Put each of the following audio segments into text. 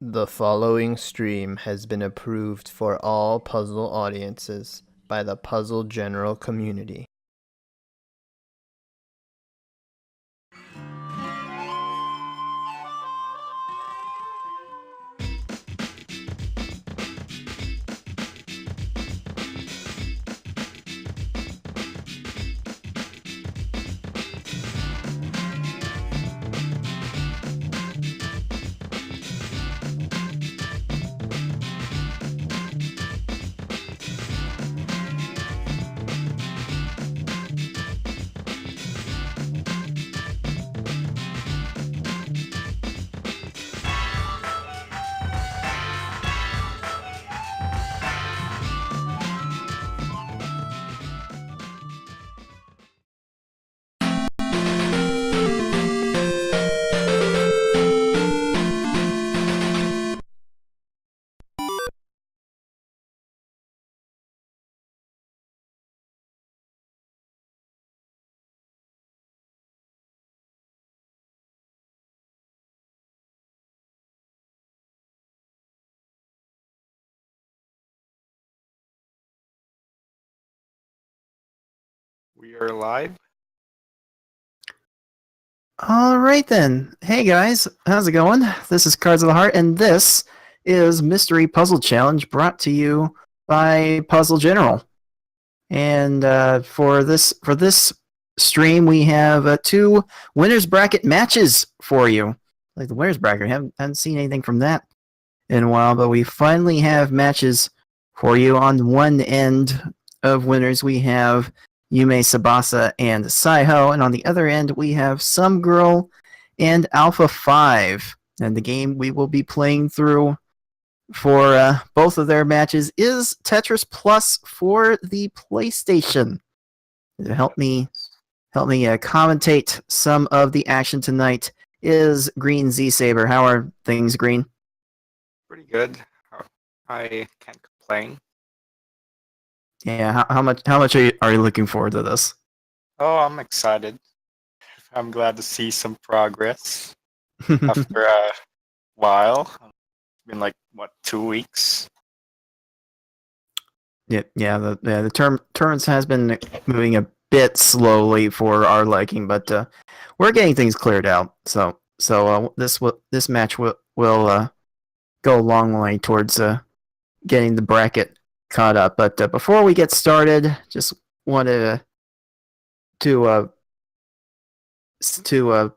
The following stream has been approved for all puzzle audiences by the puzzle general community. We are live. All right then. Hey guys, how's it going? This is Cards of the Heart, and this is Mystery Puzzle Challenge brought to you by Puzzle General. And for this stream, we have two winners bracket matches for you. Like the winners bracket, haven't seen anything from that in a while, but we finally have matches for you. On one end of winners, we have yumetsubasach and psyho, and on the other end we have somegirl and alpha-5. And the game we will be playing through for both of their matches is Tetris Plus for the PlayStation. To help me commentate some of the action tonight is Green Z Saber. How are things, Green? Pretty good. I can't complain. Yeah, how much are you looking forward to this? Oh, I'm excited. I'm glad to see some progress after a while. It's been like, what, 2 weeks? Yeah, the turns has been moving a bit slowly for our liking, but we're getting things cleared out. So this match will go a long way towards getting the bracket caught up. But before we get started, just wanted to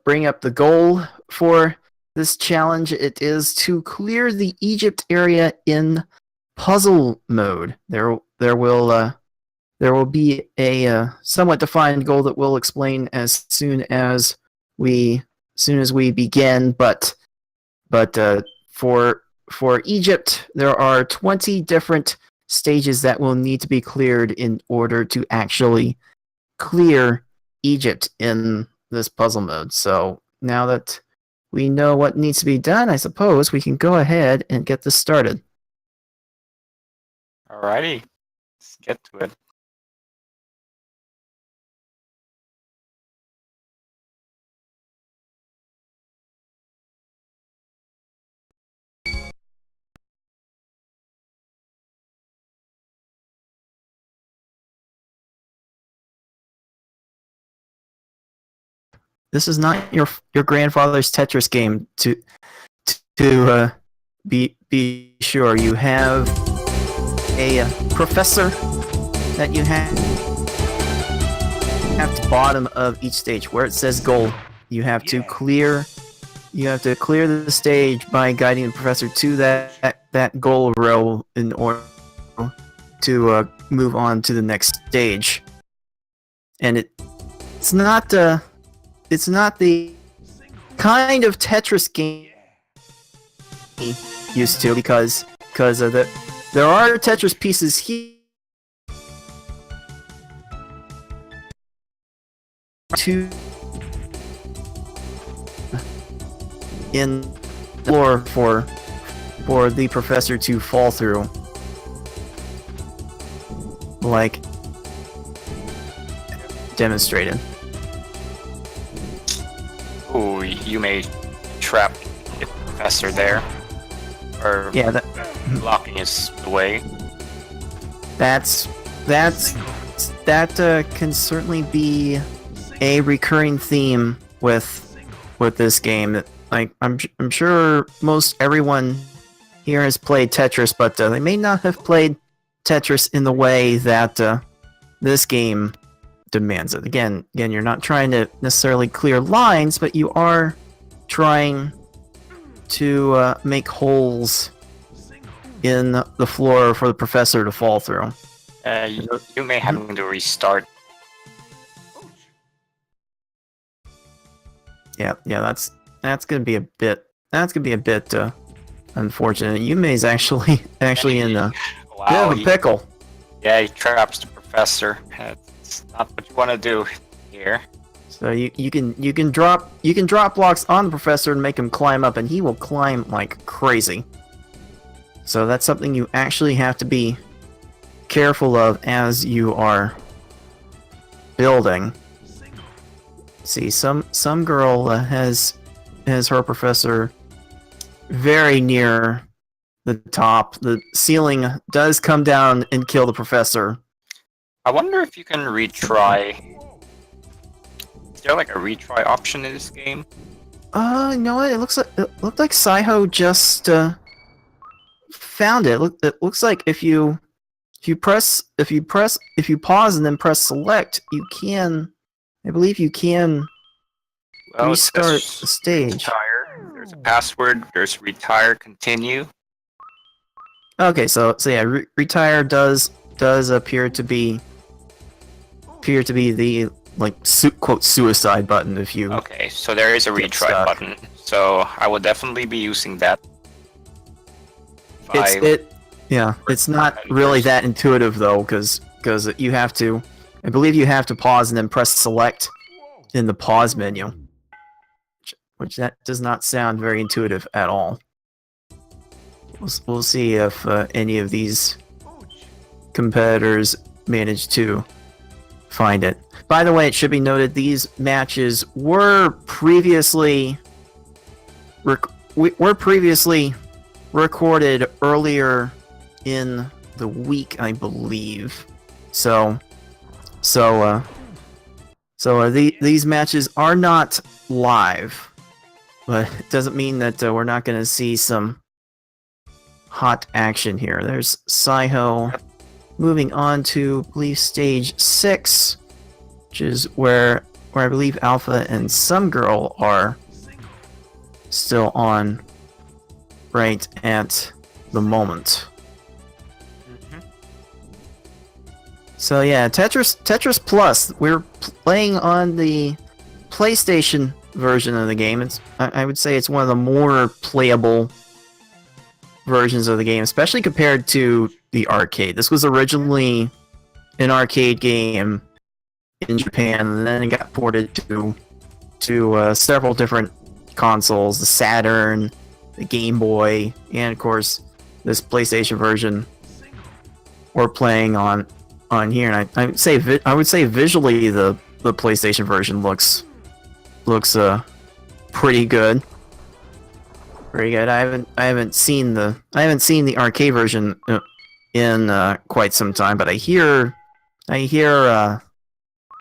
bring up the goal for this challenge. It is to clear the Egypt area in puzzle mode. There will be a somewhat defined goal that we'll explain as soon as we begin. But for Egypt, there are 20 different stages that will need to be cleared in order to actually clear Egypt in this puzzle mode. So now that we know what needs to be done, I suppose we can go ahead and get this started. Alrighty, let's get to it. This is not your grandfather's Tetris game. To be sure, you have a professor that you have at the bottom of each stage where it says goal. You have to clear the stage by guiding the professor to that goal row in order to move on to the next stage. And it's not the kind of Tetris game used to, because there are Tetris pieces here in the floor for the professor to fall through, like demonstrated. Ooh, you may trap the professor there. Or Yeah, blocking is the way. that can certainly be a recurring theme with this game. Like I'm sure most everyone here has played Tetris, but they may not have played Tetris in the way that this game demands it. Again, you're not trying to necessarily clear lines, but you are trying to make holes in the floor for the professor to fall through. You may having to restart. Yeah, that's gonna be a bit unfortunate. Yume's actually in a bit Wow, of a pickle. he traps the professor. It's not what you want to do here. So you can drop blocks on the professor and make him climb up, and he will climb like crazy. So that's something you actually have to be careful of as you are building. See, some girl has her professor very near the top. The ceiling does come down and kill the professor. I wonder if you can retry. Is there like a retry option in this game? You know what? It looked like Psyho just found it. It looks like if you pause and then press select, you can. I believe you can restart the stage. Retire. There's a password. There's retire. Continue. Okay, so yeah, retire does appear to be the like quote suicide button if you. Okay, so there is a retry button. So I will definitely be using that. It's not really that intuitive though, because you have to. I believe you have to pause and then press select in the pause menu, which that does not sound very intuitive at all. We'll see if any of these competitors manage to find it. By the way, it should be noted these matches were previously recorded earlier in the week, I believe. These matches are not live, but it doesn't mean that we're not going to see some hot action here. There's Psyho moving on to, I believe, stage 6, which is where I believe Alpha and somegirl are still on right at the moment. So yeah, Tetris Plus. We're playing on the PlayStation version of the game. I would say it's one of the more playable versions of the game, especially compared to the arcade. This was originally an arcade game in Japan, and then it got ported to several different consoles: the Saturn, the Game Boy, and of course this PlayStation version we're playing on here. And I would say visually the PlayStation version looks pretty good. Very good. I haven't seen the arcade version in quite some time, but I hear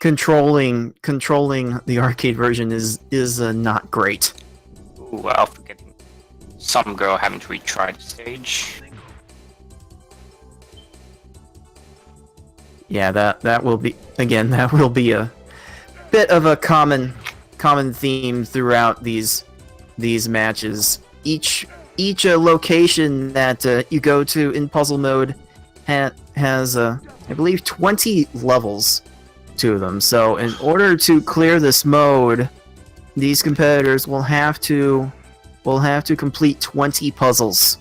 controlling the arcade version is not great. Ooh, Alpha getting some girl having to retry the stage. Yeah, that will be a bit of a common theme throughout these matches. Each location that you go to in puzzle mode has I believe 20 levels to them. So in order to clear this mode, these competitors will have to complete 20 puzzles.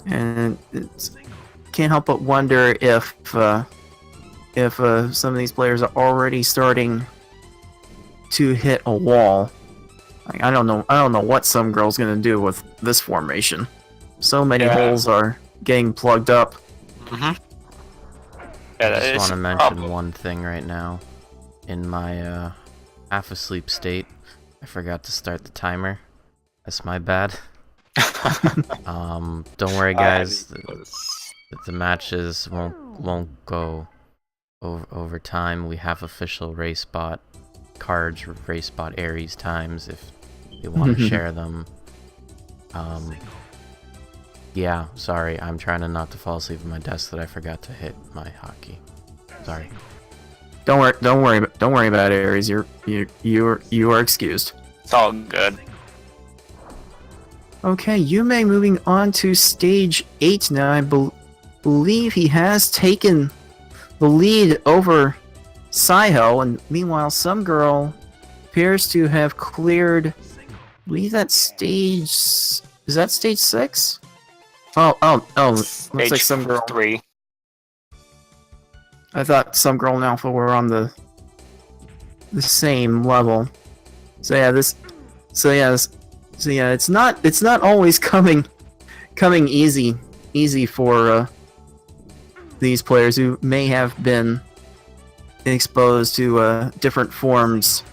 And can't help but wonder if some of these players are already starting to hit a wall. Like, I don't know what somegirl's gonna do with this formation. So many holes are getting plugged up. Mm-hmm. I just want to mention one thing right now. In my half asleep state, I forgot to start the timer. That's my bad. Don't worry, guys. Ridiculous. The matches won't go over time. We have official RaceBot cards, RaceBot Aries times if you want to share them. Yeah, sorry, I'm trying not to fall asleep at my desk that I forgot to hit my hotkey. Sorry. Don't worry about it, Aries. You are excused. It's all good. Okay, Yume moving on to stage 8 now. I believe he has taken the lead over psyho, and meanwhile, somegirl appears to have cleared. I believe that stage. Is that stage 6? Oh! Looks like Stage somegirl. 3. I thought somegirl and Alpha were on the same level. So yeah, it's not always coming easy for these players who may have been exposed to different forms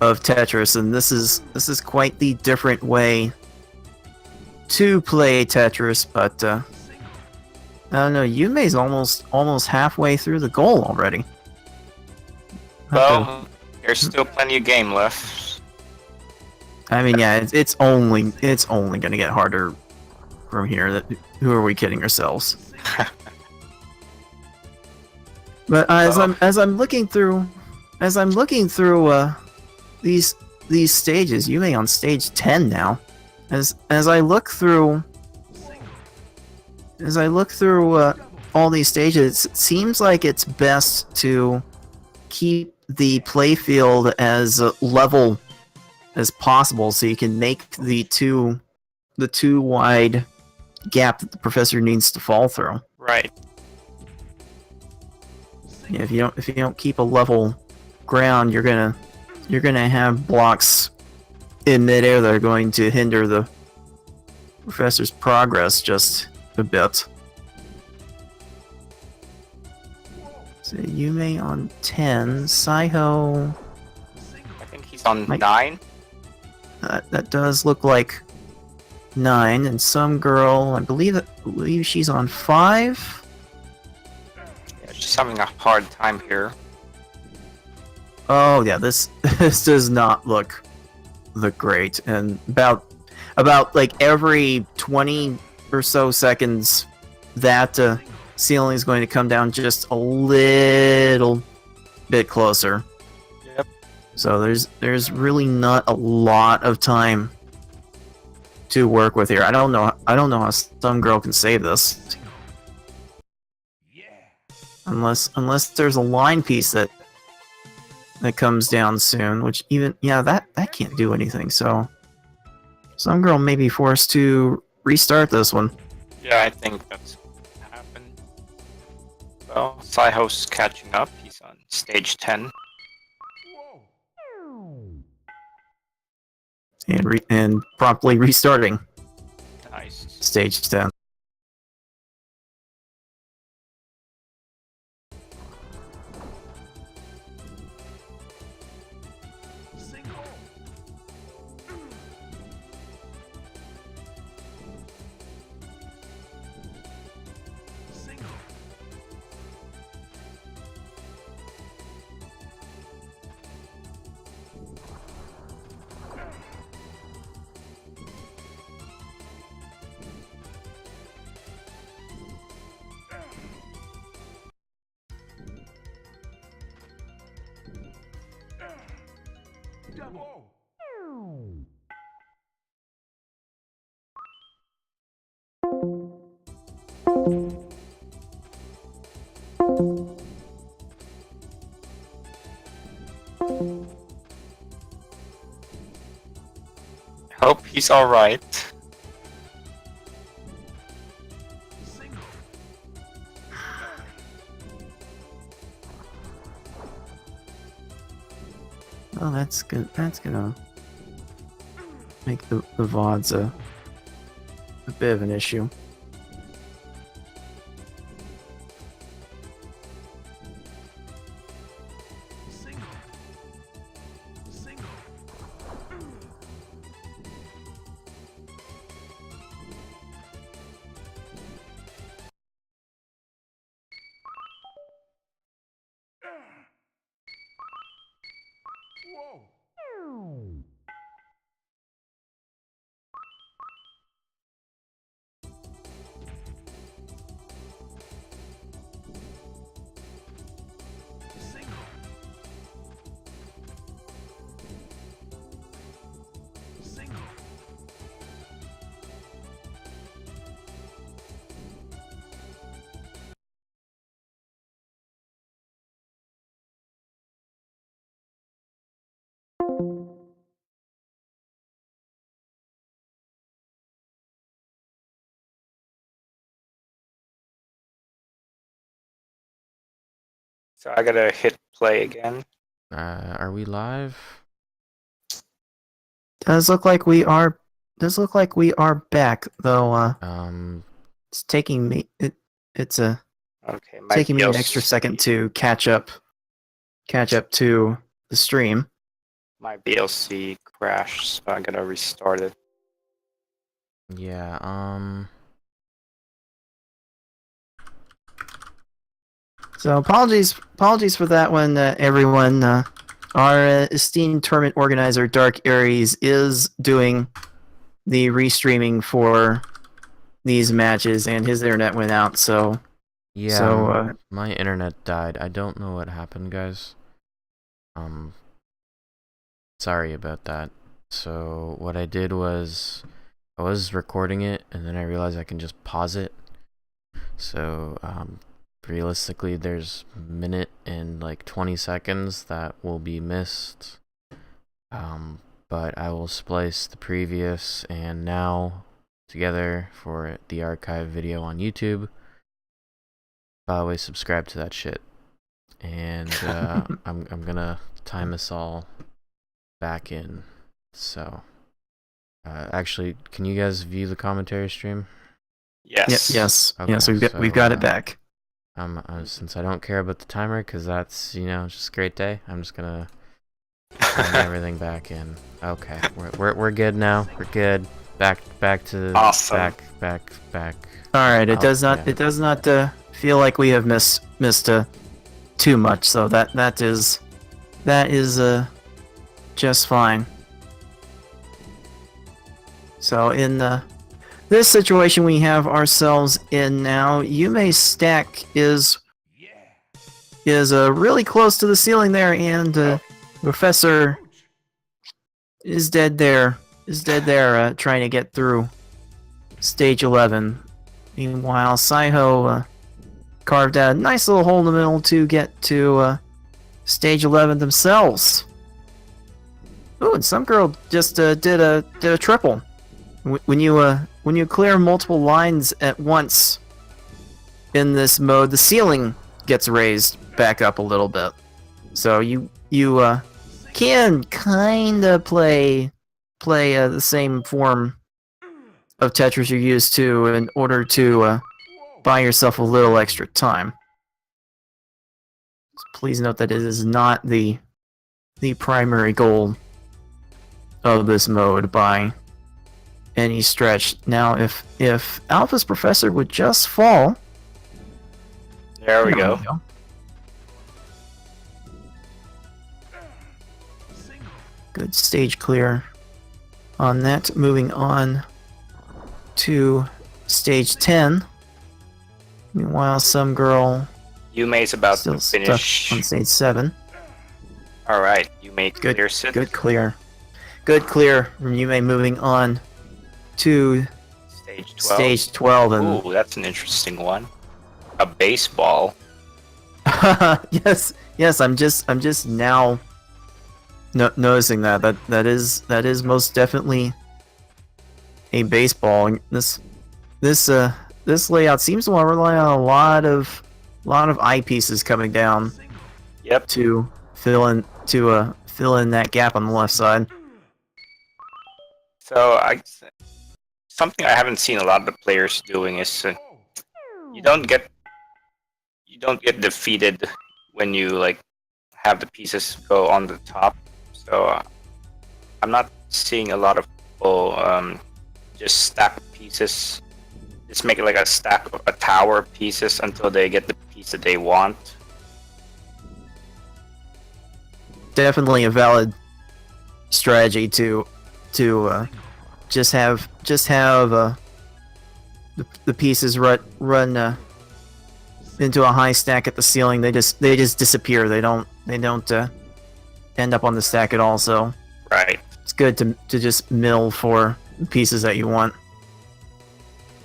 of Tetris, and this is quite the different way to play Tetris. But I don't know, Yume's almost halfway through the goal already. Well, there's still plenty of game left. I mean, yeah, it's only gonna get harder from here. Who are we kidding ourselves? But as I'm looking through these stages, Yume on stage 10 now. As I look through all these stages, it seems like it's best to keep the playfield as level as possible, so you can make the too wide gap that the professor needs to fall through. Right. Yeah, if you don't keep a level ground, you're gonna have blocks in midair that are going to hinder the professor's progress just a bit. So Yume on 10, psyho. I think he's on 9. That does look like 9, and somegirl, I believe she's on 5. Yeah, she's having a hard time here. Oh yeah, this does not look great, and about like every 20 or so seconds, that ceiling is going to come down just a little bit closer. Yep. So there's really not a lot of time to work with here. I don't know how somegirl can save this. Unless there's a line piece that comes down soon, which that can't do anything. So somegirl may be forced to restart this one. Yeah, I think that's gonna happen. Well, psyho's catching up. He's on stage 10. And promptly restarting Nice. stage 10. Hope he's alright. Oh, that's good. That's gonna make the VODs a bit of an issue. So I gotta hit play again. Are we live? Does look like we are. Does look like we are back, though. It's taking me. It's Okay, my taking me an DLC extra second to catch up to the stream. My DLC crashed, so I gotta restart it. Yeah, So apologies for that one, everyone. Our esteemed tournament organizer, Dark Aries, is doing the restreaming for these matches, and his internet went out. So yeah, so my internet died. I don't know what happened, guys. Sorry about that. So what I did was I was recording it, and then I realized I can just pause it. So, realistically, there's a minute and like 20 seconds that will be missed. But I will splice the previous and now together for the archive video on YouTube. By the way, subscribe to that shit. And I'm gonna time us all back in. So, actually, can you guys view the commentary stream? Yes. yes, Okay, yes, we've so, got it back. Since I don't care about the timer, because that's, just a great day, I'm just gonna turn everything back in. Okay, we're good now. We're good. Back to Awesome. back. All right, it does not feel like we have missed too much. So that is just fine. So in this situation we have ourselves in now, Yume's stack is really close to the ceiling there, and Professor is dead there. Trying to get through stage 11. Meanwhile, Psyho carved out a nice little hole in the middle to get to stage 11 themselves. Ooh, and somegirl just did a triple. When you clear multiple lines at once in this mode, the ceiling gets raised back up a little bit. So you can kind of play the same form of Tetris you're used to in order to buy yourself a little extra time. So please note that it is not the primary goal of this mode by any stretch. Now, if Alpha's professor would just fall. There we go. Good stage clear on that. Moving on to stage 10. Meanwhile, somegirl Yume's about still to finish. stuck on stage 7. Alright, Yume clears it. Good clear. Good clear from Yume, moving on to Stage 12. stage 12. And Ooh, that's an interesting one. A baseball. yes, I'm just now noticing that is most definitely a baseball. This layout seems to rely on a lot of eyepieces coming down. Yep. To fill in that gap on the left side. So something I haven't seen a lot of the players doing is you don't get defeated when you have the pieces go on the top. So I'm not seeing a lot of people just stack pieces, just make it like a stack of a tower of pieces until they get the piece that they want. Definitely a valid strategy to just have the pieces run into a high stack at the ceiling. They just disappear. They don't end up on the stack at all. So Right. it's good to just mill for the pieces that you want.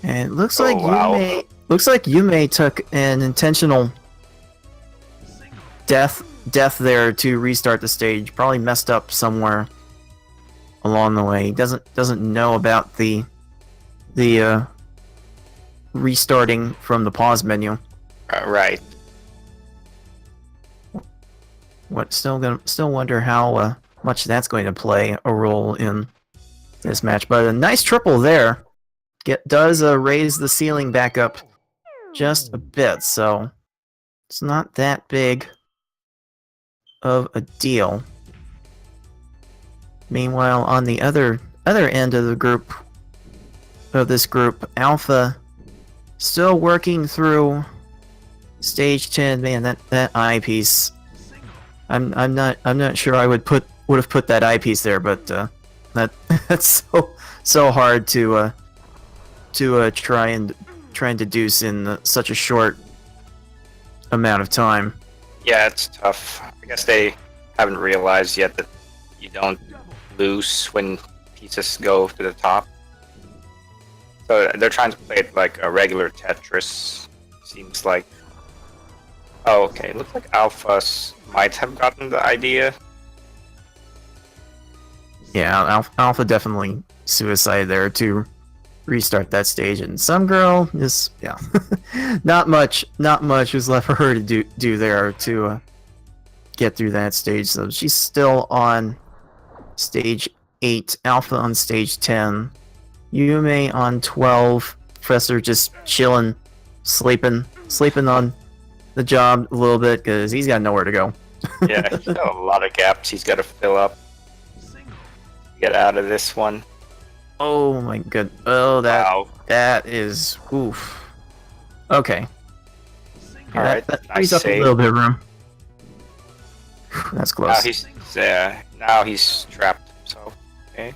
And it looks like Yume took an intentional death there to restart the stage. Probably messed up somewhere along the way. He doesn't know about the restarting from the pause menu. Right. Still wonder how much that's going to play a role in this match. But a nice triple there. Does raise the ceiling back up just a bit, so it's not that big of a deal. Meanwhile, on the other end of this group, Alpha still working through stage 10. Man, that eyepiece. I'm not sure I would have put that eyepiece there, but that's so hard to try and deduce in such a short amount of time. Yeah, it's tough. I guess they haven't realized yet that you don't lose when pieces go to the top. So they're trying to play it like a regular Tetris. Seems like. Oh, okay. Looks like Alphas might have gotten the idea. Yeah, Alpha definitely suicide there to restart that stage, and somegirl is not much is left for her to do there to get through that stage. So she's still on stage 8, Alpha on stage 10, Yume on 12, Professor just chilling, sleeping on the job a little bit because he's got nowhere to go. Yeah, he's got a lot of gaps he's got to fill up. Get out of this one. Oh my god! Oh, Wow. that is oof. Okay. All right, that nice frees up save. a little bit of room. That's close. Now he's trapped himself. Okay.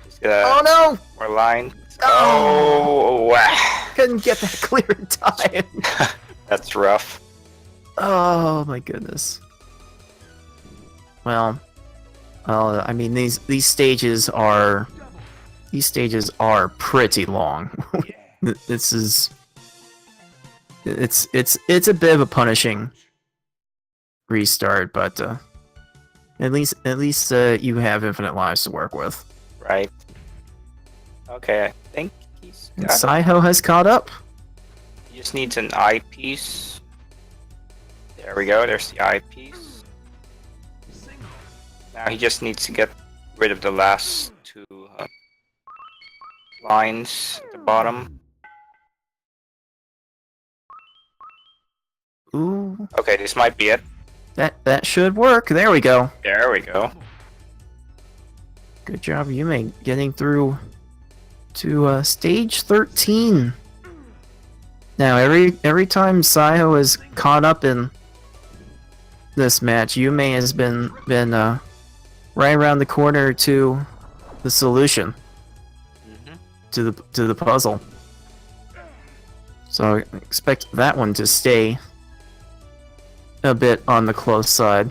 He's got Oh no! more line. Oh! Oh, wow. Couldn't get that clear in time. That's rough. Oh my goodness. Well, I mean these stages are pretty long. This is it's a bit of a punishing restart, but at least you have infinite lives to work with. Right. Okay, I think he's And got it. psyho has caught up. He just needs an eyepiece. There we go, there's the eyepiece. Now he just needs to get rid of the last two lines at the bottom. Ooh, Okay, this might be it. that should work. There we go. There we go. Good job, Yume, getting through to stage 13. Now, every time psyho is caught up in this match, Yume has been right around the corner to the solution to the puzzle. So I expect that one to stay a bit on the close side.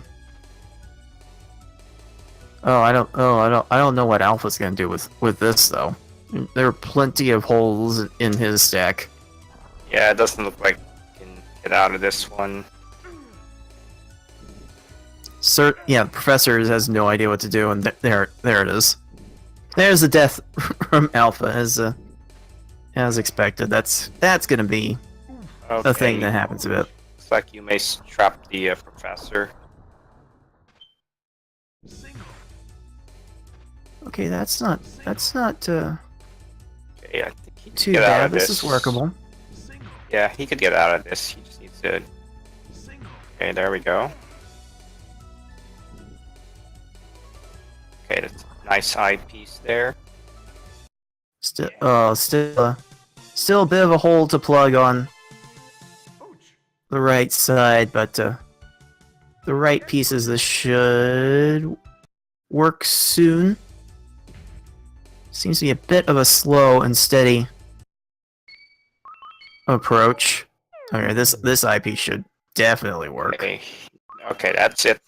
I don't know what Alpha's gonna do with this though. There are plenty of holes in his stack. Yeah, it doesn't look like he can get out of this one. The Professor has no idea what to do, and there it is. There's the death from Alpha, as expected. That's gonna be Okay. a thing that happens a bit. Looks like you may trap the professor. Okay, that's not Okay, I think he can too get out bad. of This is workable. Yeah, he could get out of this. He just needs to. Okay, there we go. Okay, that's a nice eyepiece there. Still a bit of a hole to plug on the right side, but the right pieces, this should work soon. Seems to be a bit of a slow and steady approach. Okay, this eyepiece should definitely work. Okay, okay, that's it.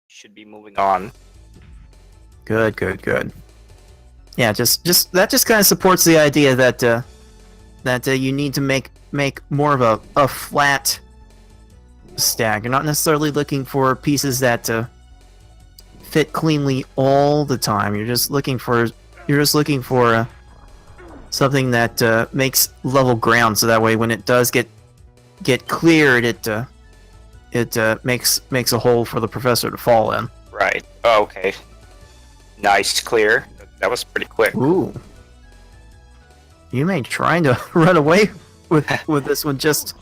Should be moving on. Good. Yeah, just that just kind of supports the idea that you need to make more of a flat stack. You're not necessarily looking for pieces that fit cleanly all the time. You're just looking for something that makes level ground, so that way when it does get cleared, it it makes a hole for the professor to fall in. Right. Oh, okay. Nice clear. That was pretty quick. Ooh. Yume trying to run away with this one just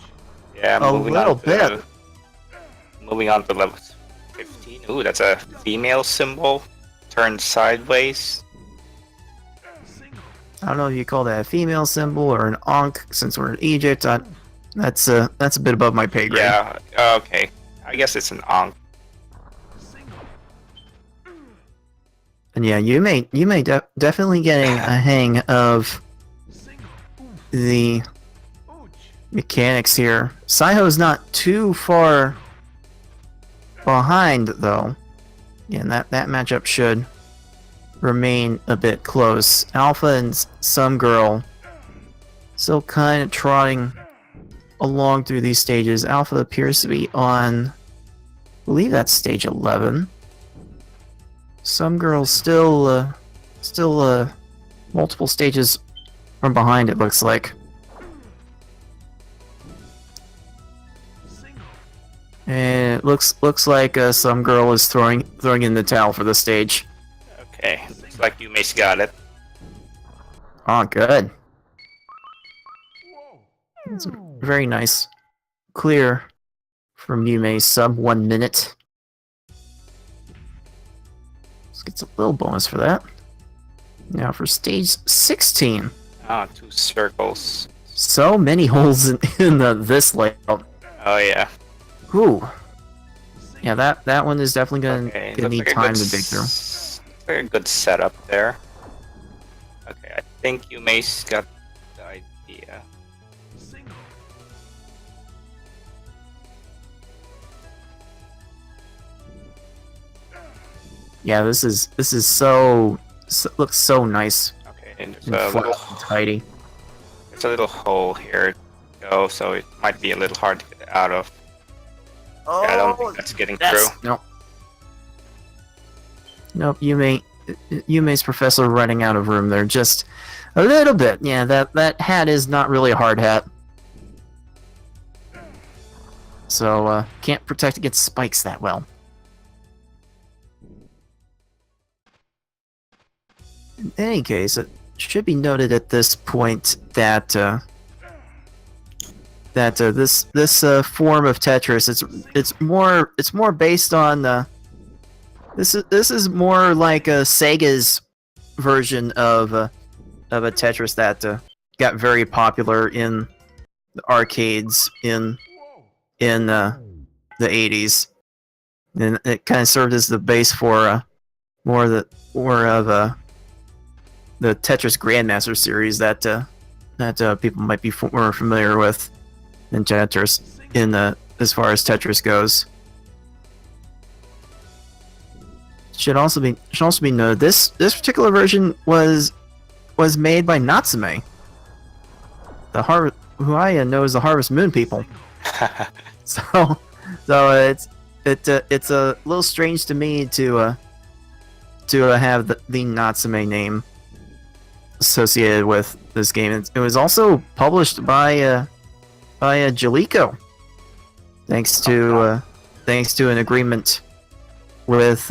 Yeah, a little bit. Moving on to level 15. Ooh, that's a female symbol turned sideways. I don't know if you call that a female symbol or an ankh, since we're in Egypt. That's a bit above my pay grade. Yeah. Okay. I guess it's an ankh. And yeah, Yume definitely getting a hang of the mechanics here. Psyho's not too far behind though. Yeah, and that matchup should remain a bit close. Alpha and somegirl still kind of trotting along through these stages. Alpha appears to be on, I believe that's stage 11. Somegirl still multiple stages from behind, it looks like. And it looks like somegirl is throwing in the towel for the stage. Okay. Looks like Yume's got it. Oh, good. It's very nice. Clear from Yume, sub 1 minute. Let's get a little bonus for that. Now for stage 16. Ah, 2 circles. So many holes in this layout. Oh yeah. Ooh. Yeah, that one is definitely gonna Looks need like a time good to dig through. Very good setup there. Okay, I think Yume's got the idea. Yeah, this is so looks so nice Okay, and and flat and tidy. there's a little hole here to go, so it might be a little hard to get out of. Oh, Yeah, I don't think that's getting through. Nope. Nope, Yume's professor running out of room there just a little bit. Yeah, that hat is not really a hard hat. So, can't protect against spikes that well. In any case, it should be noted at this point that this form of Tetris it's more based on this is more like Sega's version of a Tetris that got very popular in the arcades in the 80s, and it kind of served as the base for more of the Tetris Grandmaster series that people might be more familiar with in Tetris as far as Tetris goes. Should also be noted this particular version was made by Natsume, who I know as the Harvest Moon people. So it's a little strange to me to have the Natsume name associated with this game. It was also published by Jaleco, thanks to an agreement with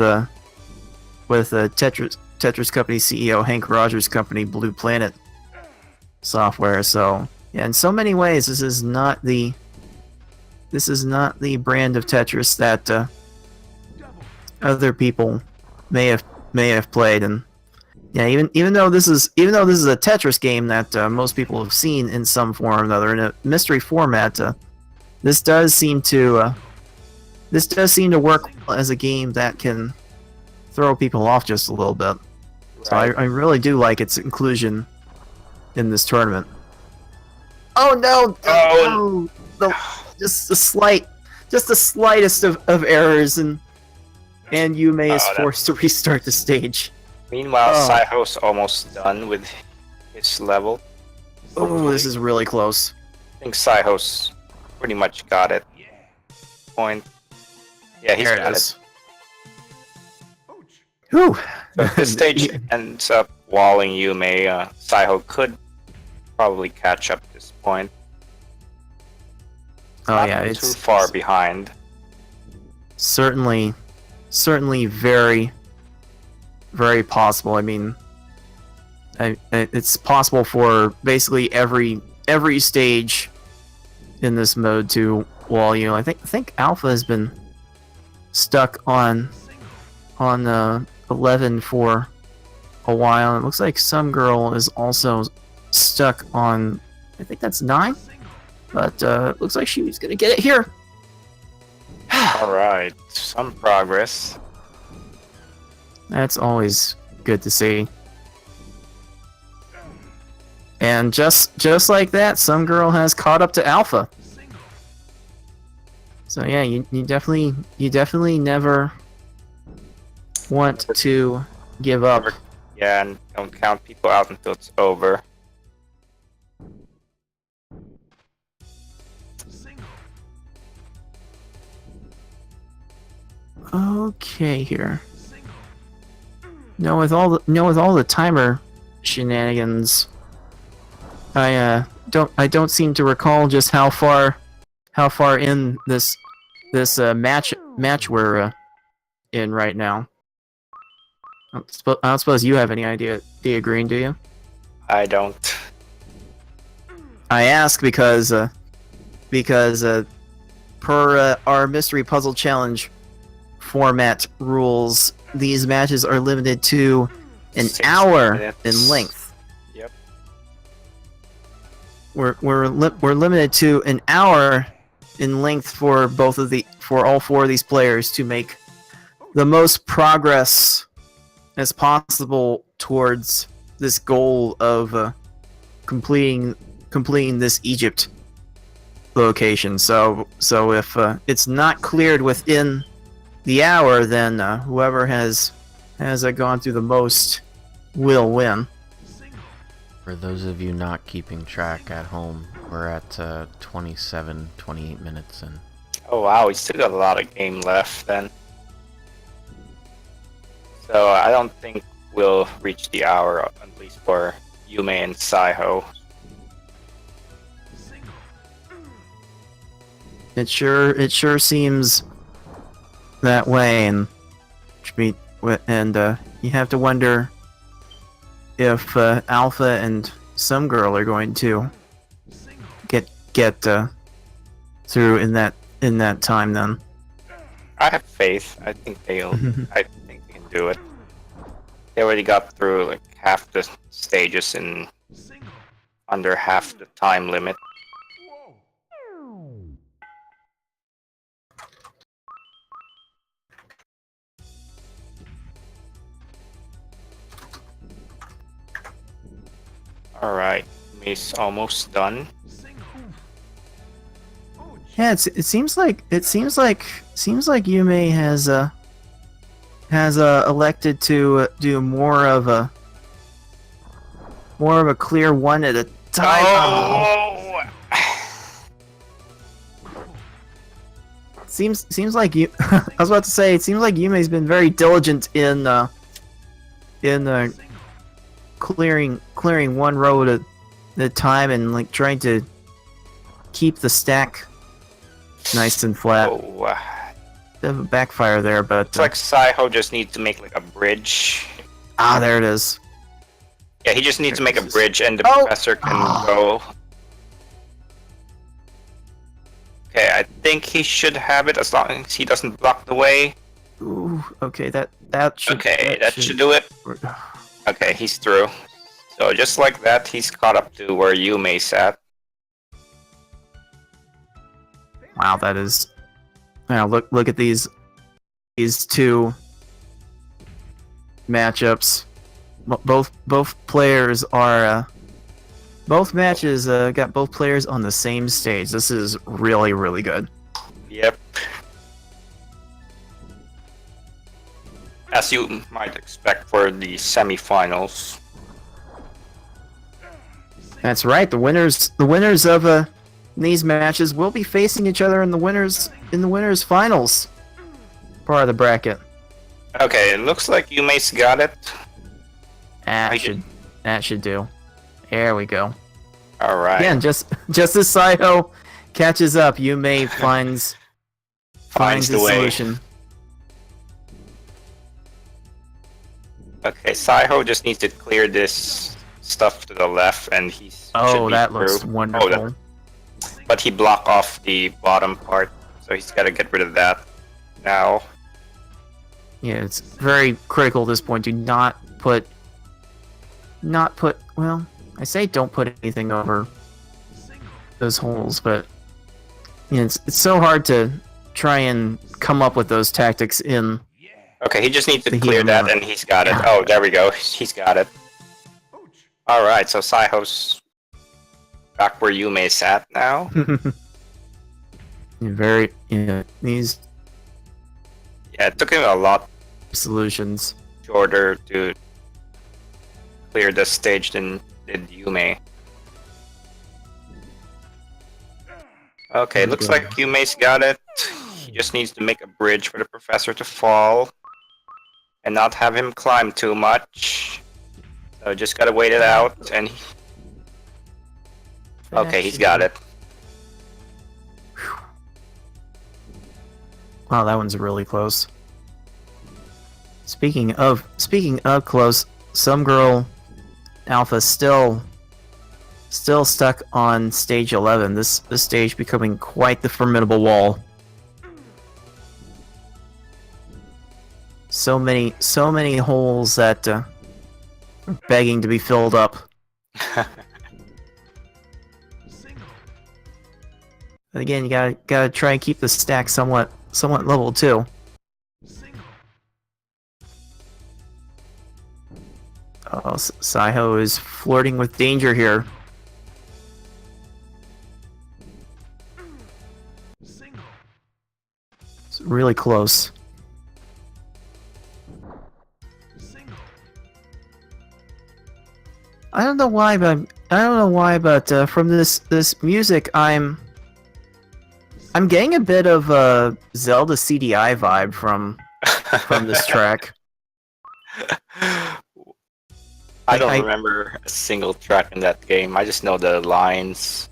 Tetris Company CEO Hank Rogers' company, Blue Planet Software. So yeah, in so many ways, this is not the brand of Tetris that other people may have played. And yeah, even though this is a Tetris game that most people have seen in some form or another in a mystery format, this does seem to work as a game that can throw people off just a little bit. So I really do like its inclusion in this tournament. Oh no! Oh, no. Just the slightest of errors, and Yume is forced to restart the stage. Meanwhile, Psyho's almost done with his level. Oh, this is really close. I think Psyho's pretty much got it. Point. Yeah, he's got it. Whew. So if this stage ends up walling Yume, Psyho could probably catch up at this point. Oh Not yeah, too far behind. certainly very, very possible. I mean, it's possible for basically every stage in this mode to wall you. I think Alpha has been stuck on 11 for a while. It looks like somegirl is also stuck on, I think that's 9, but looks like she's gonna get it here. All right, some progress. That's always good to see. And just like that, somegirl has caught up to Alpha. So yeah, you definitely never want to give up. Yeah, and don't count people out until it's over. Okay, here. No, with all the timer shenanigans, I don't seem to recall just how far in this match we're in right now. I don't suppose you have any idea, Green, do you? I don't. I ask because per our mystery puzzle challenge format rules, these matches are limited to an 6 hour minutes. in length. Yep. We're limited to an hour in length for all 4 of these players to make the most progress as possible towards this goal of completing this Egypt location. So if it's not cleared within the hour, then whoever has gone through the most will win. For those of you not keeping track at home, we're at 28 minutes in. Oh wow, we still got a lot of game left then. So I don't think we'll reach the hour, at least for Yume and psyho. It sure seems that way, and you have to wonder if Alpha and somegirl are going to get through in that time. Then I have faith. I think they can do it. They already got through like half the stages in under half the time limit. All right, Miss almost done. yeah, it seems like Yume has elected to do more of a clear one at a time. Oh! Seems like you. I was about to say, it seems like Yume's been very diligent in clearing one road at a time, and like trying to keep the stack nice and flat. Oh, Bit of a backfire there, but it's like psyho just needs to make like a bridge. there it is. Yeah, he just needs to make a bridge, and the Oh! professor can go. Okay, I think he should have it as long as he doesn't block the way. Ooh, okay, that should. Okay, that should do it. Okay, he's through. So just like that, he's caught up to where Yume's at. Wow, that is. Now look at these two matchups. Both players are both matches got both players on the same stage. This is really good. Yep. As you might expect for the semifinals. That's right. The winners of these matches will be facing each other in the winners finals part of the bracket. Okay, it looks like Yume's got it. That should do. There we go. All right. Again, just as psyho catches up, Yume finds Finds the a way. solution. Okay, Psyho just needs to clear this stuff to the left, and he should Oh, be that through. looks wonderful. Oh, but he blocked off the bottom part, so he's got to get rid of that now. Yeah, it's very critical at this point. Do not put... Well, I say don't put anything over those holes, but... You know, it's so hard to try and come up with those tactics in... Okay, he just needs to The clear healer that, mode. and he's got it. Oh, there we go. He's got it. Alright, so Psyho's back where Yume's at now. Very... Yeah, these Yeah, it took him a lot solutions. shorter to clear the stage than did Yume. Okay, looks like Yume's got it. He just needs to make a bridge for the professor to fall. And not have him climb too much. So just gotta wait it out, and okay, he's got it. Wow, that one's really close. Speaking of close, somegirl Alpha still stuck on stage 11. This stage becoming quite the formidable wall. So many holes that are begging to be filled up. But again, you gotta try and keep the stack somewhat level too. Oh, Psyho is flirting with danger here. It's really close. I don't know why, but from this music, I'm getting a bit of a Zelda CDI vibe from this track. I don't remember a single track in that game. I just know the lines.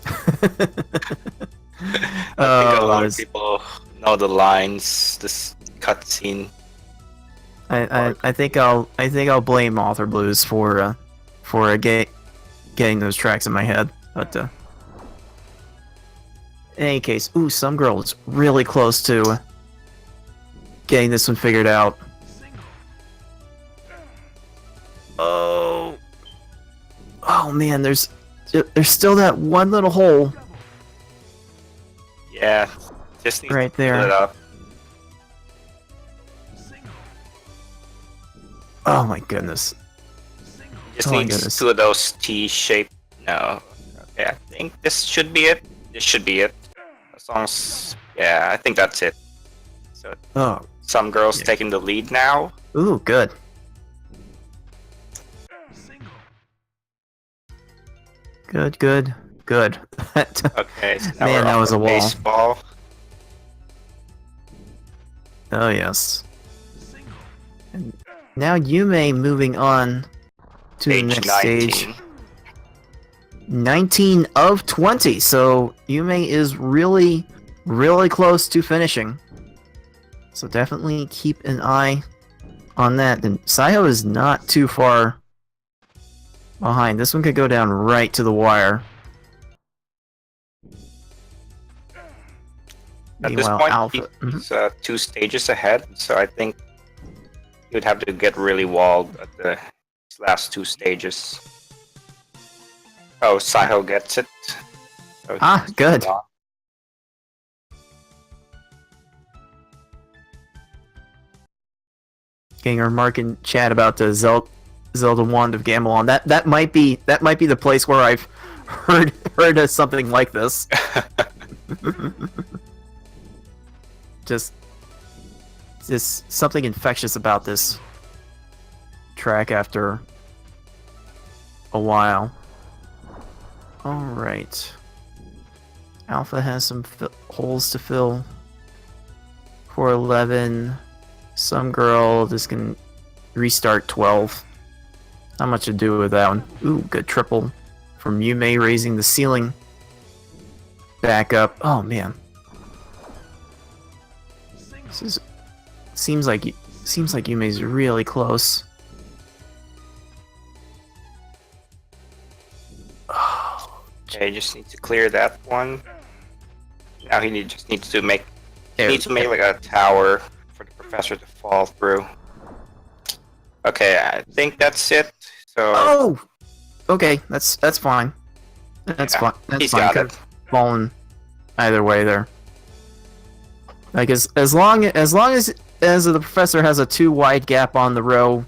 I think a lot of people know the lines. This cutscene. I think I'll blame Author Blues for getting those tracks in my head. But in any case, somegirl is really close to getting this one figured out. Oh man, there's still that one little hole. Yeah, just need Right to there. fill it up. Oh my goodness. Just Oh my needs goodness. two of those T-shaped. No. Okay, I think this should be it. This should be it. As long as, yeah, I think that's it. So Oh, some girls Yeah. taking the lead now. ooh, good. Good. Okay, so now Man, we're that on was the a wall. baseball. Oh yes. And now Yume moving on to the Page next 19. stage. 19 of 20, so Yume is really close to finishing. So definitely keep an eye on that. And Psyho is not too far behind. This one could go down right to the wire. At this Meanwhile, point, Alpha. he's 2 stages ahead, so I think he would have to get really walled at the last 2 stages. Oh, Psyho gets it. So Ah, good. Getting a remark in chat about the Zelda Wand of Gamelon. That might be the place where I've heard of something like this. just something infectious about this track after a while. All right. Alpha has some holes to fill for 11. Somegirl just can restart 12. Not much to do with that one. Ooh, good triple from Yume, raising the ceiling back up. Oh man. Seems like Yume's really close. Oh, Okay, just need to clear that one. Now he just needs to make like a tower for the professor to fall through. Okay, I think that's it. So Oh, okay, that's fine. That's Yeah, fine. That's he's fine. got Could it. have fallen either way there. Like as long as the professor has a too wide gap on the row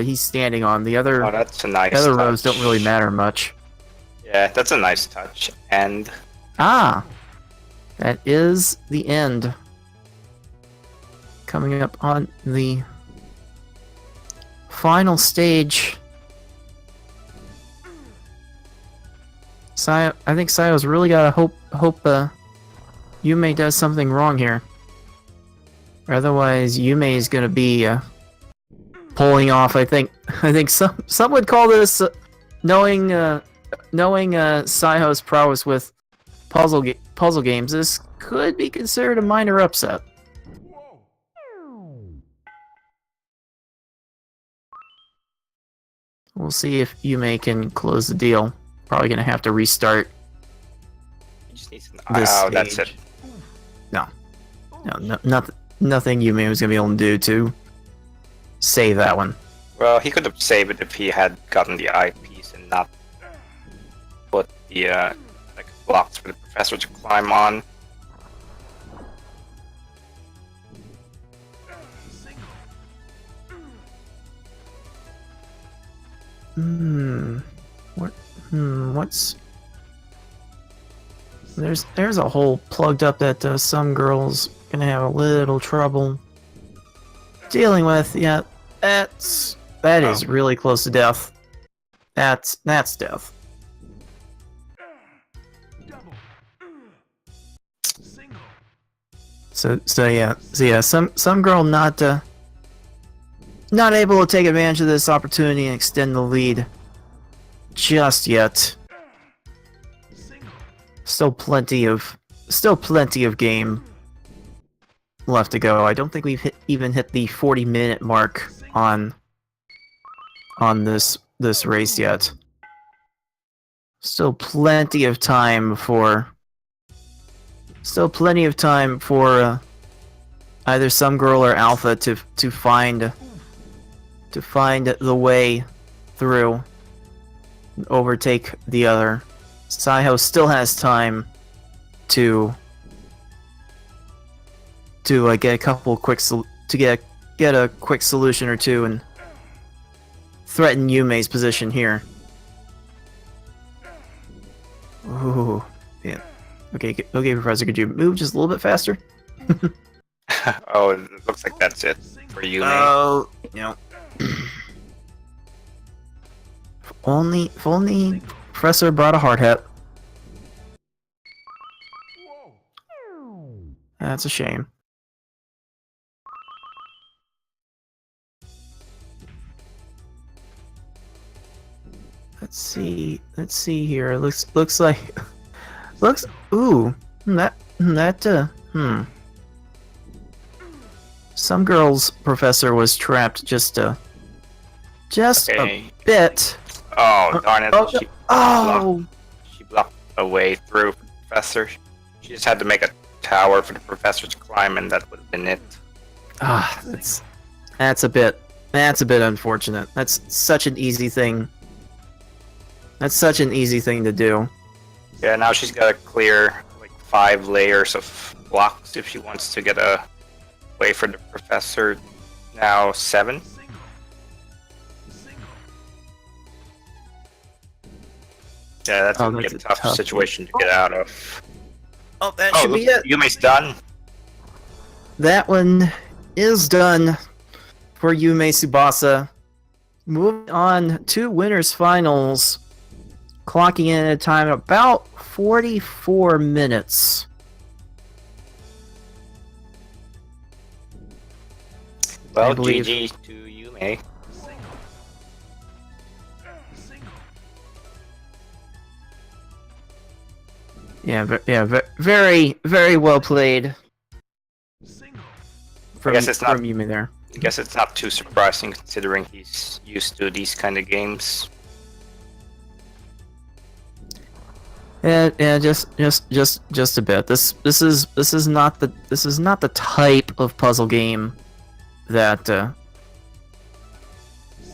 he's standing on, the oh, other that's a nice rows touch. don't really matter much. Yeah, that's a nice touch. And Ah, that is the end. Coming up on the final stage. I think Psyho's really gotta hope Yume does something wrong here. Otherwise, Yume is gonna be pulling off. I think some would call this knowing Psyho's prowess with puzzle games. This could be considered a minor upset. We'll see if Yume can close the deal. Probably gonna have to restart he just needs an this oh, that's it. stage. Nothing Yume was gonna be able to do to save that one. Well, he could have saved it if he had gotten the eyepiece and not put the like blocks for the professor to climb on. What's there's a hole plugged up that some girls gonna have a little trouble dealing with. Yeah, that is really close to death. That's death. So yeah, some girl not able to take advantage of this opportunity and extend the lead just yet. Still plenty of game left to go. I don't think we've even hit the 40-minute mark on this race yet. Still plenty of time for either some girl or Alpha to find the way through and overtake the other. Psyho still has time to like get a couple quick get a quick solution or two and threaten Yume's position here. Ooh, yeah. Okay, Professor, could you move just a little bit faster? Oh, it looks like that's it for you, mate. Oh, no. If only Professor brought a hard hat. That's a shame. Let's see here. Looks like some girl's professor was trapped just Okay. a bit. Oh, darn it. Oh, She blocked a way through for the professor. She just had to make a tower for the professor to climb, and that would have been it. that's a bit unfortunate. That's such an easy thing. That's such an easy thing to do. Yeah, now she's got to clear like 5 layers of blocks if she wants to get a way for the professor. Now 7. Yeah, that's gonna be a tough situation to get out of. Oh, that should be it. Yume's done. That one is done for Yumetsubasach. Moving on to winners finals, clocking in at a time of about 44 minutes. Well, I believe- GG to Yume. Very, very well played from, guess it's not- from Yumi there. I guess it's not too surprising considering he's used to these kind of games. Yeah, just a bit. This is not the type of puzzle game that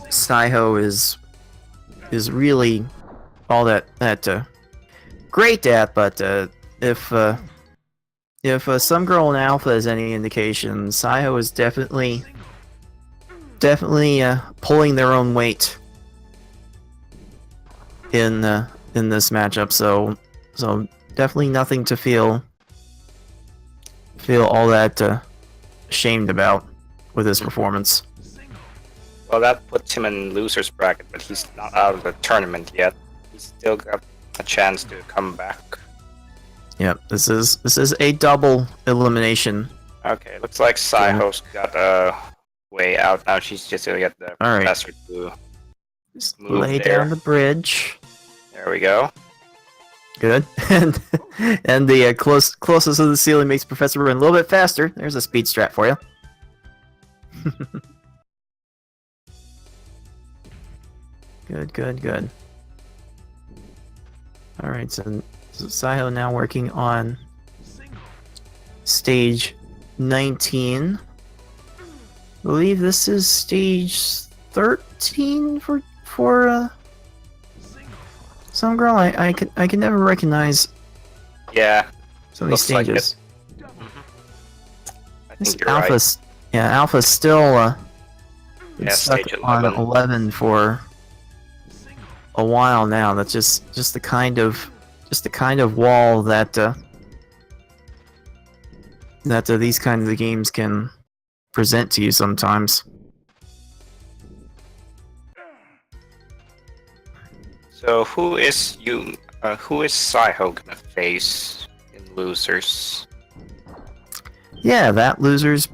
psyho is really all that great at. But if some girl in alpha is any indication, psyho is definitely pulling their own weight in this matchup, so definitely nothing to feel all that ashamed about with his performance. Well, that puts him in loser's bracket, but he's not out of the tournament yet. He's still got a chance to come back. Yep, this is a double elimination. Okay, looks like Psyho's got a way out now. She's just gonna get the All right. professor to Just move lay there. down the bridge. There we go. Good, and the closest to the ceiling makes Professor run a little bit faster. There's a speed strat for you. Good. All right, so psyho now working on stage 19. I believe this is stage 13 for some girl. I can never recognize Yeah, some of these Looks like stages. I This think you're right. Alpha's Alpha's still been Yeah, stuck stage on 11. 11 for a while now. That's just the kind of wall that these kinds of games can present to you sometimes. So who is Psyho gonna face in losers? Yeah, that losers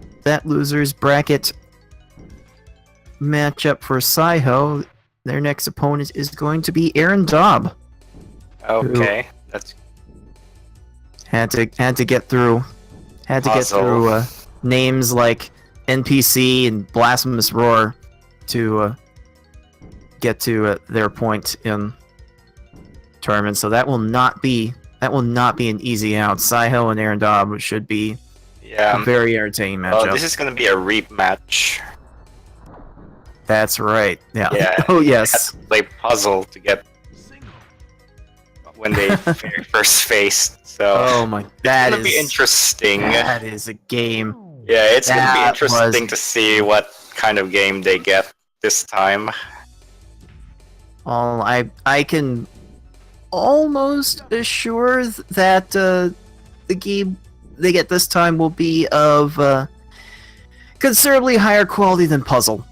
bracket matchup for Psyho. Their next opponent is going to be Aaron Dobb. Okay, that's Had to get through Puzzle. names like NPC and Blasphemous Roar to get to their point in tournament. So that will not be an easy out. Psyho and Aaron Dobb should be a very entertaining matchup. Well, this is gonna be a rematch. That's right. Yeah. Yeah. Oh Had yes. to play puzzle to get when they first faced. So Oh my. it's That gonna be is interesting. that is a game. Yeah, it's gonna be That interesting was- to see what kind of game they get this time. Well, I can almost assure that the game they get this time will be of considerably higher quality than puzzle.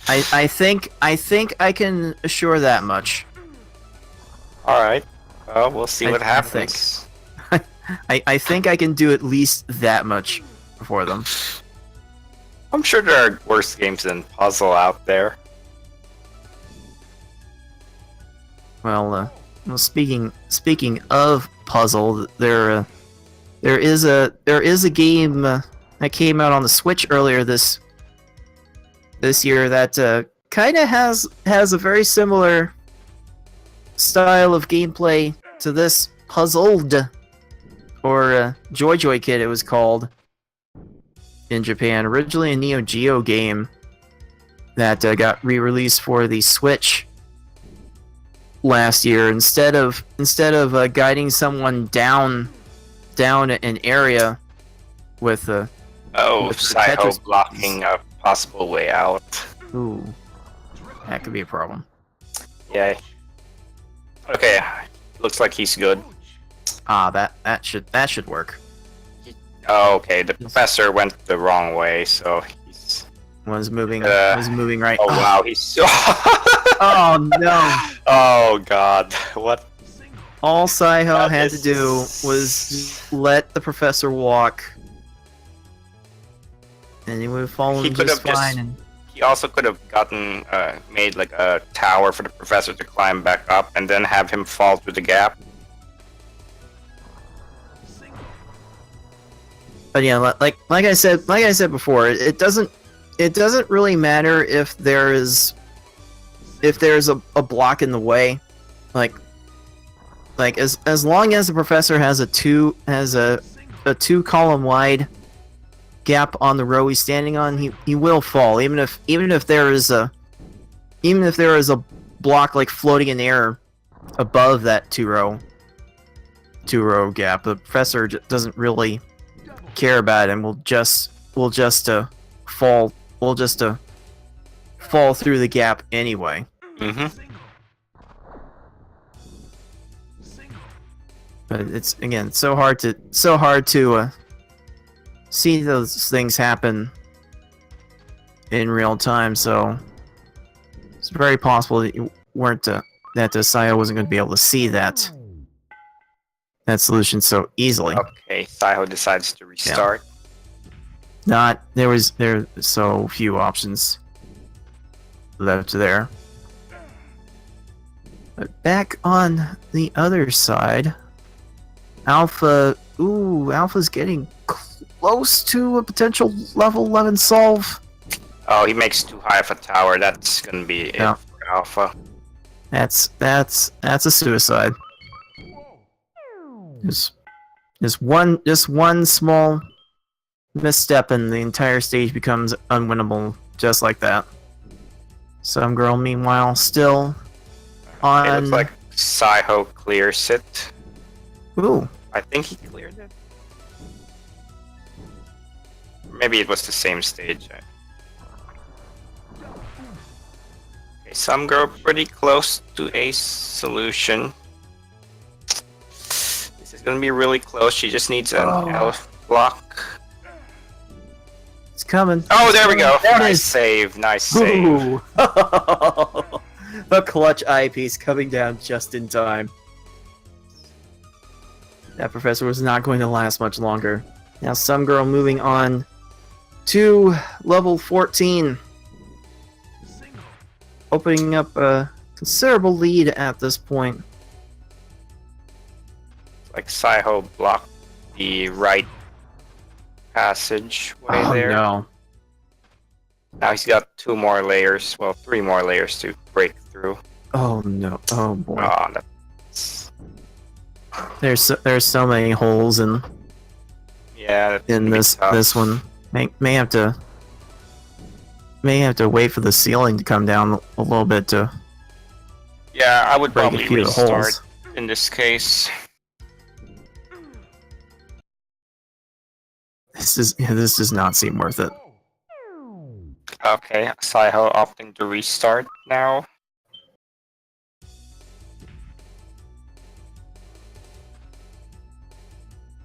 I think I can assure that much. All right. Well, we'll see I- what I think. happens. I think I can do at least that much for them. I'm sure there are worse games than puzzle out there. Well, speaking of puzzle, there is a game that came out on the Switch earlier this year that kind of has a very similar style of gameplay to this Puzzled, or Joy Joy Kid it was called in Japan. Originally a Neo Geo game that got re-released for the Switch last year. Instead of guiding someone down an area with Oh, With the Psycho Tetris blocking a possible way out. ooh, that could be a problem. Yeah. Okay. Looks like he's good. Ah, that should work. Oh, okay. The professor went the wrong way, so he's. Was moving right. Oh wow, he's. Oh no! Oh god, what? All Psyho That had to is- do was let the professor walk, and he would have fallen He could just have just- fine. And He also could have gotten made like a tower for the professor to climb back up, and then have him fall through the gap. but yeah, like I said before, it doesn't really matter if there's a block in the way, like as long as the professor has a 2 column wide gap on the row he's standing on, he will fall, even if there is a block like floating in air above that 2 row gap. The professor doesn't really care about it, and will just fall through the gap anyway. Mm-hmm. But it's again so hard to see those things happen in real time. So it's very possible that you weren't that the psyho wasn't going to be able to see that solution so easily. Okay, psyho decides to restart. There are so few options left there. But back on the other side, Alpha's getting close to a potential level 11 solve. Oh, he makes too high of a tower. That's gonna be it for Alpha. That's a suicide. Just one small misstep and the entire stage becomes unwinnable, just like that. Some girl, meanwhile, still on. It looks like psyho clears it. Ooh. I think he cleared it. Maybe it was the same stage. Okay, some girl pretty close to a solution. This is gonna be really close. She just needs an elf block. It's coming. Oh, there we go. There it Nice is. save. Nice save. Ooh. The clutch eyepiece coming down just in time. That professor was not going to last much longer. Now some girl moving on to level 14. Opening up a considerable lead at this point. Like psyho blocked the right passageway there. No. Now he's got 2 more layers. Well, 3 more layers to break through. Oh no. Oh boy. Oh, that's... There's so many holes in that's gonna be tough. this one. May have to wait for the ceiling to come down a little bit to Yeah, I would break a probably few of the restart holes. in this case. This does not seem worth it. Okay, psyho opting to restart now.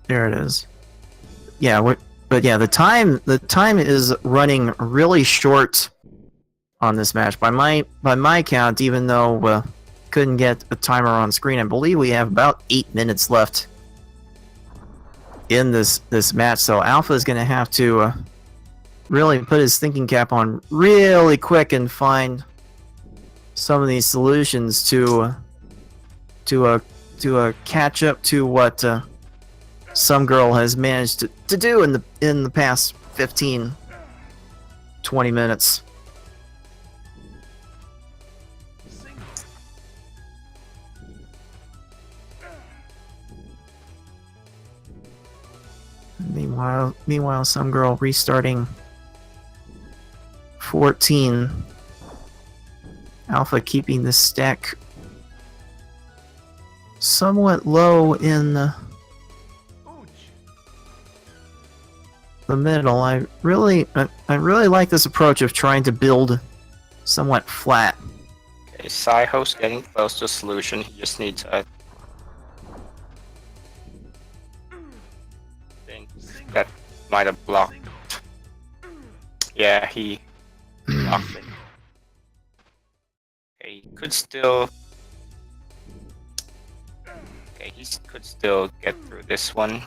There it is. Yeah, but yeah, the time is running really short on this match. By my count, even though couldn't get a timer on screen, I believe we have about 8 minutes left in this match. So Alpha is going to have to really put his thinking cap on really quick and find some of these solutions to catch up to what some girl has managed to do in the past 15-20 minutes. Meanwhile, some girl restarting 14. Alpha keeping the stack somewhat low in the middle. I really like this approach of trying to build somewhat flat. Okay, psyho's getting close to a solution. He just needs a... think that might have blocked. Yeah, he blocked it. Okay, he could still... Okay, he could still get through this one.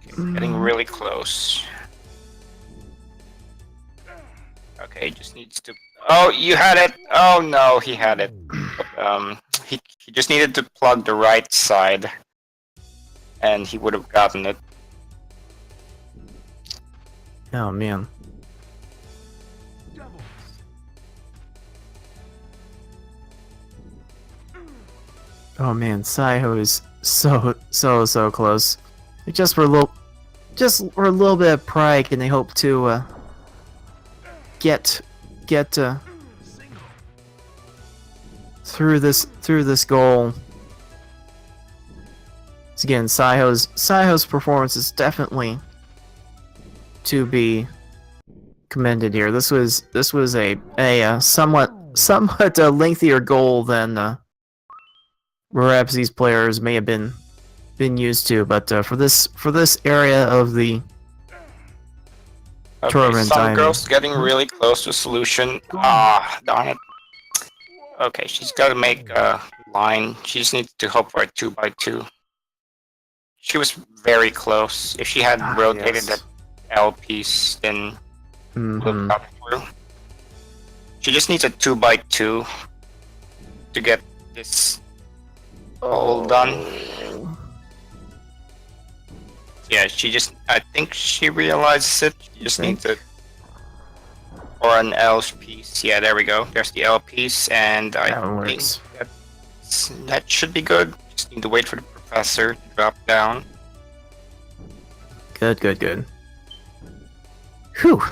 Okay, getting really close. Okay, just needs to... Oh, you had it! Oh no, he had it. He just needed to plug the right side, and he would have gotten it. Oh man. Oh man, psyho is so close. They just for a little bit of pride, can they hope to get through this goal. So again, psyho's performance is definitely to be commended here. This was a somewhat lengthier goal than perhaps these players may have been used to, but for this area of the tournament, some girl's getting really close to a solution. Ah, darn it. Okay, she's got to make a line. She just needs to hope for a 2x2. She was very close. If she had rotated that L piece, then would have got through. She just needs a 2x2 to get this all done. Yeah, I think she realizes it. She just needs it. Or an L piece. Yeah, there we go. There's the L piece, and I think that should be good. Just need to wait for the professor to drop down. Good. Whew.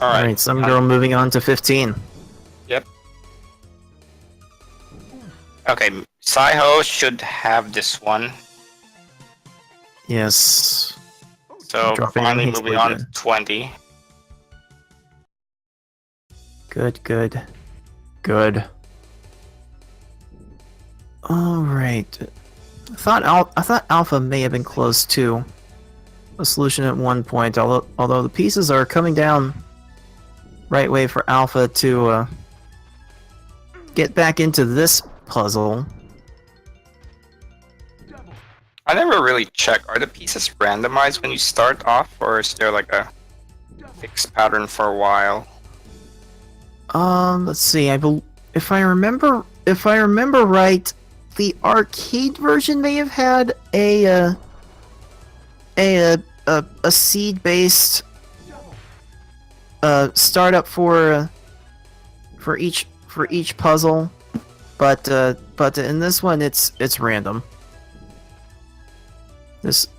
Alright, some girl moving on to 15. Yep. Okay, psyho should have this one. Yes. So Dropping finally hastily moving on good. to 20. Good. All right. I thought Alpha may have been close to a solution at one point. Although the pieces are coming down right way for Alpha to get back into this puzzle. I never really check. Are the pieces randomized when you start off, or is there like a fixed pattern for a while? Let's see. If I remember right, the arcade version may have had a seed-based startup for each puzzle, but in this one it's random. These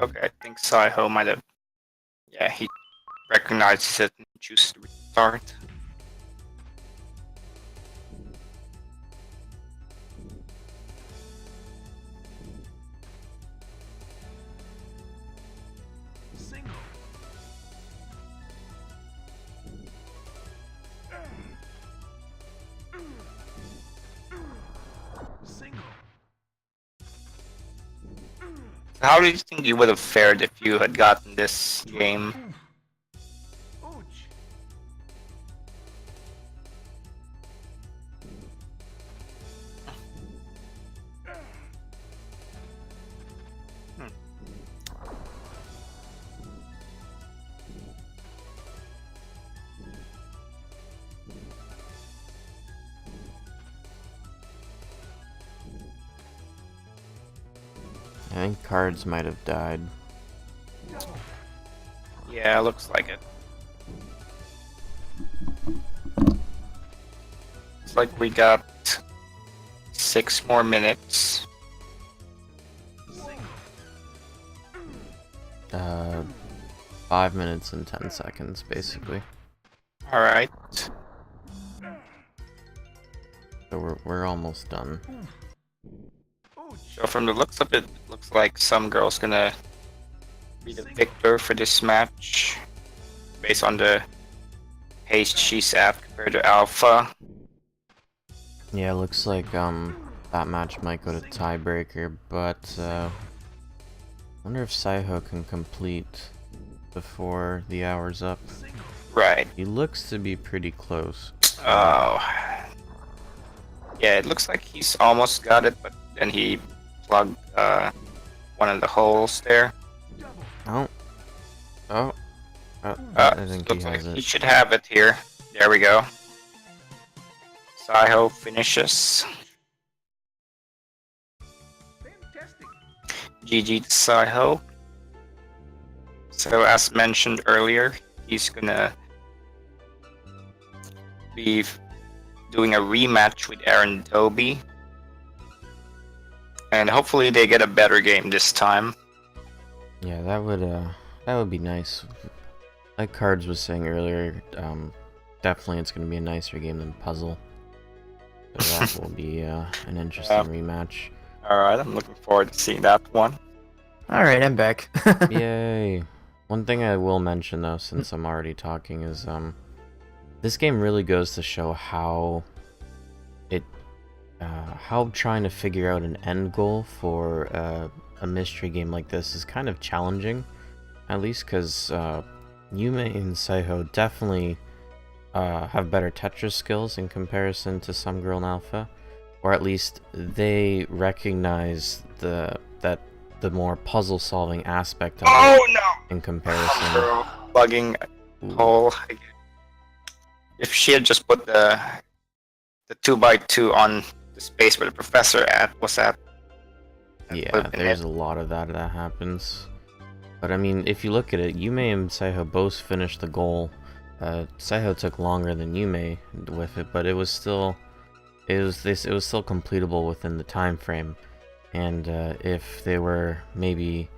Okay, I think psyho might have. Yeah, he recognizes it and chooses to restart. How do you think you would have fared if you had gotten this game? I think cards might have died. Yeah, looks like it. Looks like we got 6 more minutes. 5 minutes and 10 seconds, basically. Alright. So we're almost done. So from the looks of it, looks like some girl's gonna be the victor for this match, based on the haste she's at compared to Alpha. Yeah, looks like that match might go to tiebreaker, but wonder if psyho can complete before the hour's up. Right. He looks to be pretty close. Oh. Yeah, it looks like he's almost got it, but Then he plugged one of the holes there. Oh. Oh. I think he Looks has like he it. should have it here. There we go. Psyho finishes. GG to Psyho. So as mentioned earlier, he's gonna be doing a rematch with Aaron Dobie. And hopefully they get a better game this time. Yeah, that would be nice. Like Cards was saying earlier, definitely it's gonna be a nicer game than Puzzle. So that will be an interesting rematch. Alright, I'm looking forward to seeing that one. Alright, I'm back. Yay! One thing I will mention though, since I'm already talking, is this game really goes to show how how trying to figure out an end goal for a mystery game like this is kind of challenging, at least because Yume and Psyho definitely have better Tetris skills in comparison to somegirl and Alpha, or at least they recognize that the more puzzle solving aspect of it in comparison. Girl, bugging hole. If she had just put the 2x2 on the space where the professor was at. Yeah, there's a lot of that happens. But I mean, if you look at it, Yume and Psyho both finished the goal. Psyho took longer than Yume with it, but it was still still completable within the time frame. And if they were maybe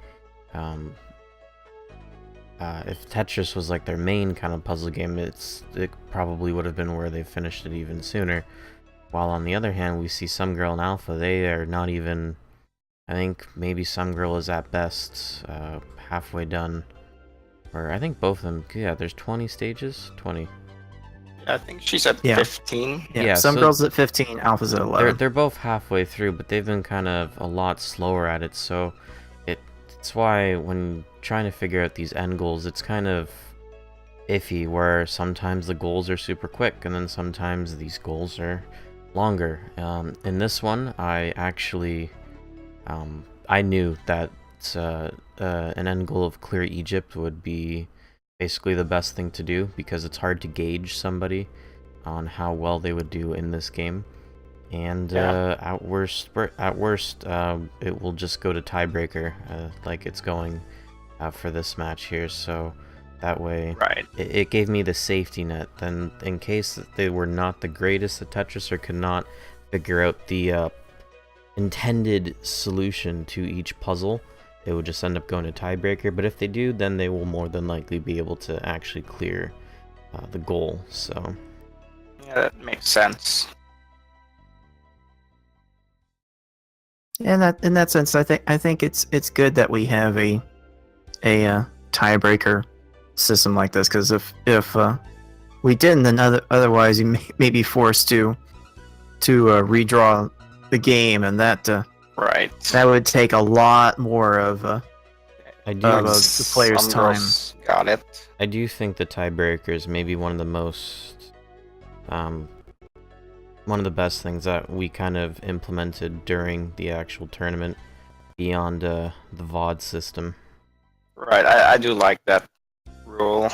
if Tetris was like their main kind of puzzle game, it probably would have been where they finished it even sooner. While on the other hand, we see somegirl and Alpha, they are not even, I think maybe somegirl is at best halfway done. Or I think both of them, yeah, there's 20 stages? 20. I think she's at 15. Yeah, some so girls at 15, Alpha's at 11. They're both halfway through, but they've been kind of a lot slower at it, so it's why when trying to figure out these end goals, it's kind of iffy, where sometimes the goals are super quick, and then sometimes these goals are longer. In this one, I actually, I knew that an end goal of Clear Egypt would be basically the best thing to do, because it's hard to gauge somebody on how well they would do in this game. And at worst, it will just go to tiebreaker, like it's going for this match here. So that way, it gave me the safety net. Then, in case they were not the greatest at Tetris or could not figure out the intended solution to each puzzle, it would just end up going to tiebreaker. But if they do, then they will more than likely be able to actually clear the goal. So yeah, that makes sense. In that sense, I think it's good that we have a tiebreaker system like this, because if we didn't, then otherwise you may be forced to redraw the game, and that would take a lot more of the player's time. Got it. I do think the tiebreakers may be one of the most one of the best things that we kind of implemented during the actual tournament, beyond the VOD system. Right, I do like that rule.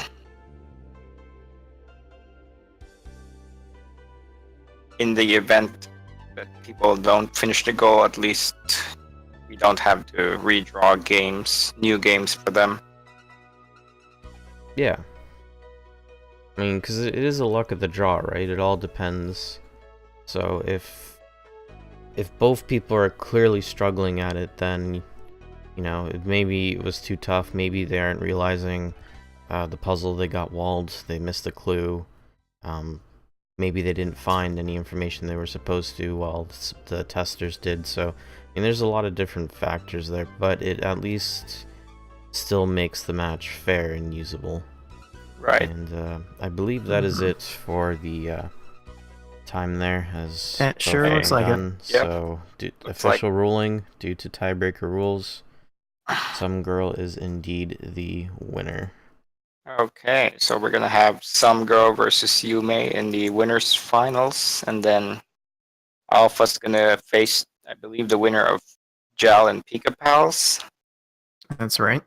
In the event that people don't finish the goal, at least we don't have to redraw games, new games for them. Yeah. I mean, because it is a luck of the draw, right? It all depends. So if both people are clearly struggling at it, then, you know, maybe it was too tough. Maybe they aren't realizing the puzzle, they got walled, they missed a clue. Maybe they didn't find any information they were supposed to while the testers did. So, I mean, there's a lot of different factors there, but it at least still makes the match fair and usable. Right. And I believe that is it for the time there. As That sure looks like it. Yep. So, official ruling, due to tiebreaker rules, somegirl is indeed the winner. Okay, so we're gonna have somegirl versus Yume in the winners finals, and then Alpha's gonna face I believe, the winner of Jal and Pika Pals. That's right.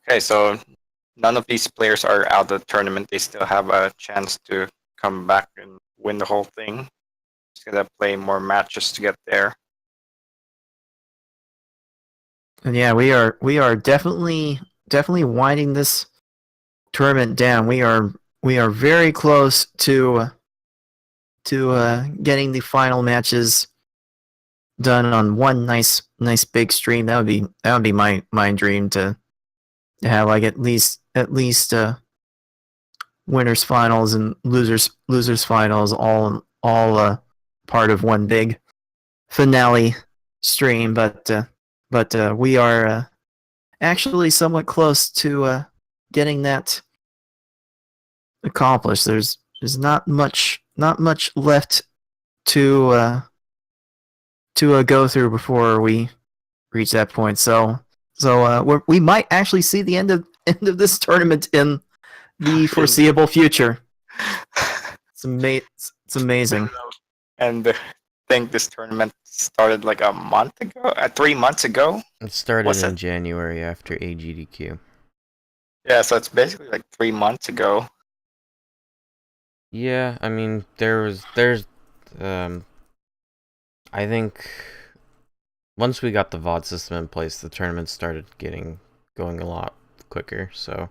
Okay, so none of these players are out of the tournament. They still have a chance to come back and win the whole thing. Just gotta play more matches to get there. And yeah, we are definitely winding this tournament down. We are very close to getting the final matches done on one nice big stream. That would be my dream to have like at least winners finals and losers finals all part of one big finale stream. But we are actually somewhat close to getting that accomplished. There's not much left to go through before we reach that point. So we might actually see the end of this tournament in the foreseeable future. It's amazing. And I think this tournament started like a month ago, 3 months ago. It started in January after AGDQ. Yeah, so it's basically like 3 months ago. Yeah, I mean, there's I think once we got the VOD system in place, the tournament started going a lot quicker, so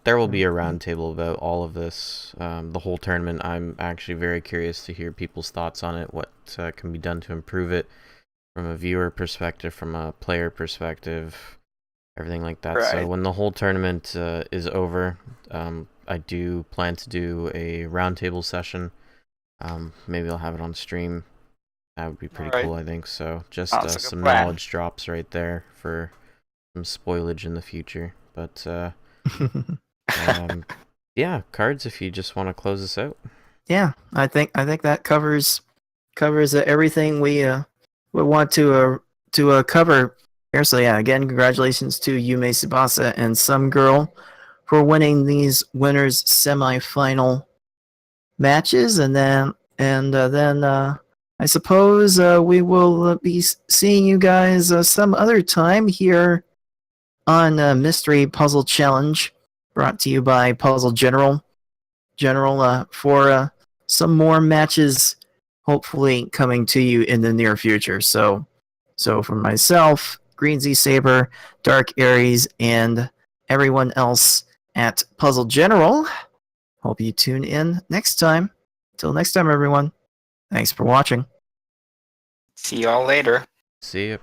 there will be a roundtable about all of this, the whole tournament. I'm actually very curious to hear people's thoughts on it, what can be done to improve it from a viewer perspective, from a player perspective, everything like that. Right. So when the whole tournament is over, I do plan to do a roundtable session. Maybe I'll have it on stream. That would be pretty cool, I think. So just like some knowledge drops right there for some spoilage in the future. But yeah, Cards, if you just want to close this out. Yeah, I think that covers everything we want to cover here. So yeah, again, congratulations to yumetsubasach and somegirl for winning these winners semi-final matches, and then I suppose we will be seeing you guys some other time here on Mystery Puzzle Challenge, brought to you by Puzzle General for some more matches, hopefully coming to you in the near future. So for myself, Green Z Saber, Dark Aries, and everyone else at Puzzle General, hope you tune in next time. Till next time, everyone. Thanks for watching. See y'all later. See ya.